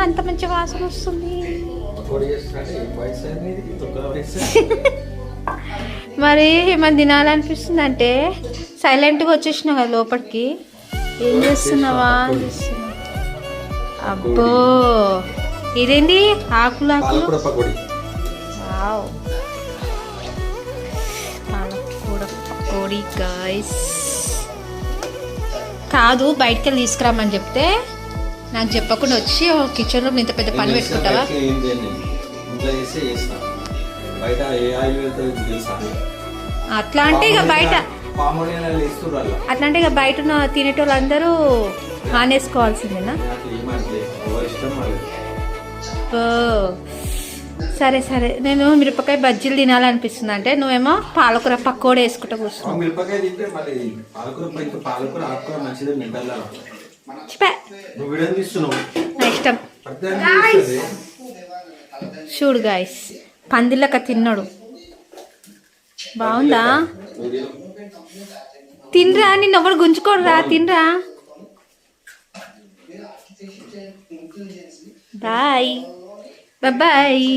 అంత మంచి వాసన వస్తుంది. మరి ఏమైనా తినాలనిపిస్తుంది అంటే సైలెంట్గా వచ్చేసినావు కదా లోపలికి. ఏం చేస్తున్నావా అని చూస్తున్నా. అబ్బో ఇదేంటి ఆకులు ఆకులు. వావ్ పాలకూర పకోడీ గాయ్స్. కాదు బయటికి వెళ్ళి తీసుకురామని చెప్తే నాకు చెప్పకుండా వచ్చి కిచెన్ రూమ్ ఇంత పెద్ద పని పెట్టుకుంటావా? అట్లా అంటే ఇక బయట ఉన్న తినేటోళ్ళు అందరూ మానేసుకోవాల్సిందేనా? సరే సరే, నేను మిరపకాయ బజ్జీలు తినాలనిపిస్తుంది అంటే నువ్వేమో పాలకూర పకోడీ వేసుకుంటా కూర్చున్నావు. నా ఇష్టం. చూడు గాయస్, పందిలక తిన్నాడు. బాగుందా? తినరా, నిన్ను ఎవరు గుంజుకోడరా, తినరా. Bye bye.